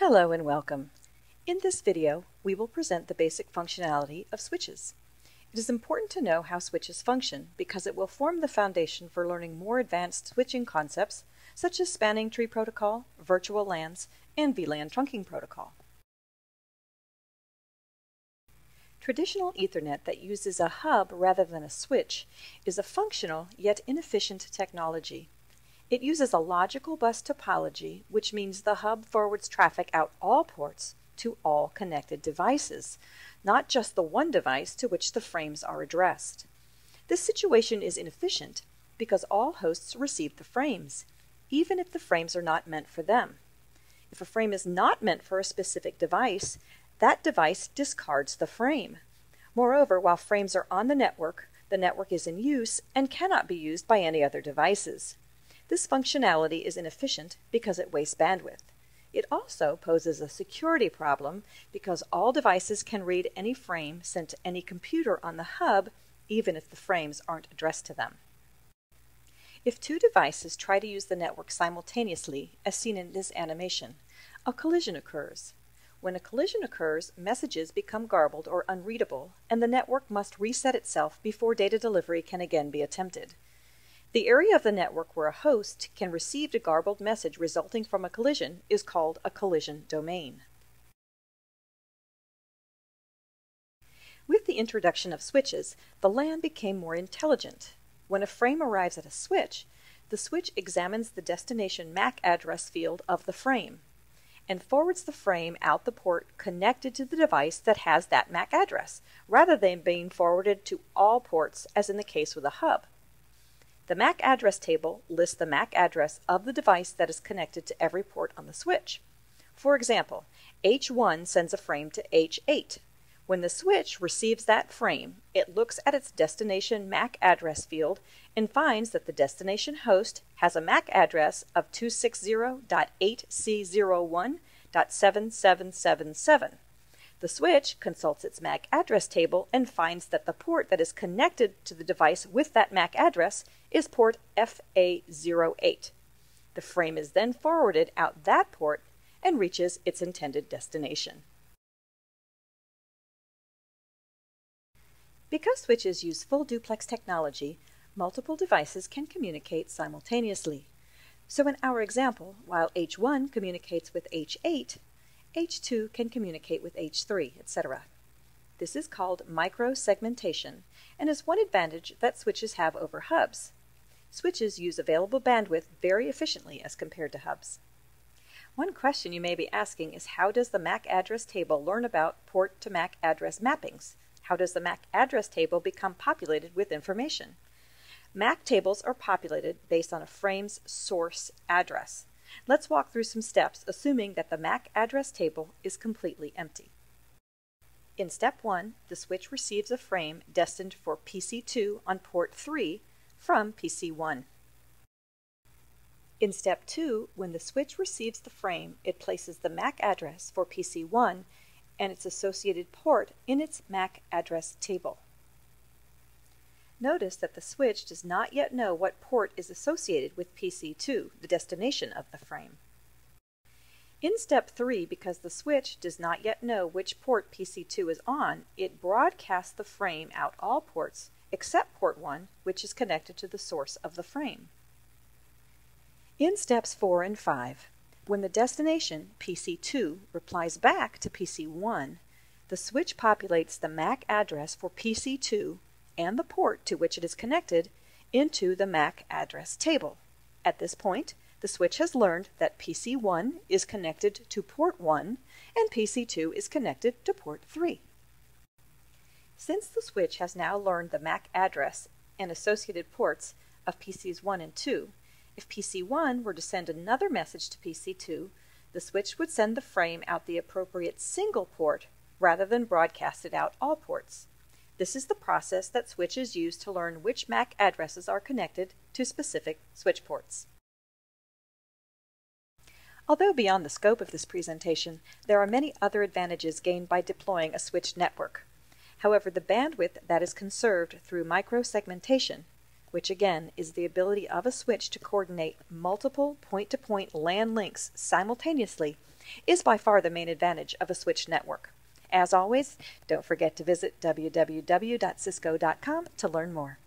Hello and welcome. In this video, we will present the basic functionality of switches. It is important to know how switches function because it will form the foundation for learning more advanced switching concepts such as spanning tree protocol, virtual LANs, and VLAN trunking protocol. Traditional Ethernet that uses a hub rather than a switch is a functional yet inefficient technology. It uses a logical bus topology, which means the hub forwards traffic out all ports to all connected devices, not just the one device to which the frames are addressed. This situation is inefficient because all hosts receive the frames, even if the frames are not meant for them. If a frame is not meant for a specific device, that device discards the frame. Moreover, while frames are on the network is in use and cannot be used by any other devices. This functionality is inefficient because it wastes bandwidth. It also poses a security problem because all devices can read any frame sent to any computer on the hub, even if the frames aren't addressed to them. If two devices try to use the network simultaneously, as seen in this animation, a collision occurs. When a collision occurs, messages become garbled or unreadable, and the network must reset itself before data delivery can again be attempted. The area of the network where a host can receive a garbled message resulting from a collision is called a collision domain. With the introduction of switches, the LAN became more intelligent. When a frame arrives at a switch, the switch examines the destination MAC address field of the frame and forwards the frame out the port connected to the device that has that MAC address, rather than being forwarded to all ports as in the case with a hub. The MAC address table lists the MAC address of the device that is connected to every port on the switch. For example, H1 sends a frame to H8. When the switch receives that frame, it looks at its destination MAC address field and finds that the destination host has a MAC address of 260.8c01.7777. The switch consults its MAC address table and finds that the port that is connected to the device with that MAC address is port FA08. The frame is then forwarded out that port and reaches its intended destination. Because switches use full duplex technology, multiple devices can communicate simultaneously. So in our example, while H1 communicates with H8, H2 can communicate with H3, etc. This is called micro-segmentation and is one advantage that switches have over hubs. Switches use available bandwidth very efficiently as compared to hubs. One question you may be asking is, how does the MAC address table learn about port to MAC address mappings? How does the MAC address table become populated with information? MAC tables are populated based on a frame's source address. Let's walk through some steps, assuming that the MAC address table is completely empty. In step 1, the switch receives a frame destined for PC2 on port 3 from PC1. In step 2, when the switch receives the frame, it places the MAC address for PC1 and its associated port in its MAC address table. Notice that the switch does not yet know what port is associated with PC2, the destination of the frame. In step 3, because the switch does not yet know which port PC2 is on, it broadcasts the frame out all ports except port 1, which is connected to the source of the frame. In steps 4 and 5, when the destination PC2 replies back to PC1, the switch populates the MAC address for PC2 and the port to which it is connected into the MAC address table. At this point, the switch has learned that PC1 is connected to port 1 and PC2 is connected to port 3. Since the switch has now learned the MAC address and associated ports of PCs 1 and 2, if PC1 were to send another message to PC2, the switch would send the frame out the appropriate single port rather than broadcast it out all ports. This is the process that switches use to learn which MAC addresses are connected to specific switch ports. Although beyond the scope of this presentation, there are many other advantages gained by deploying a switched network. However, the bandwidth that is conserved through micro-segmentation, which again is the ability of a switch to coordinate multiple point-to-point LAN links simultaneously, is by far the main advantage of a switched network. As always, don't forget to visit www.cisco.com to learn more.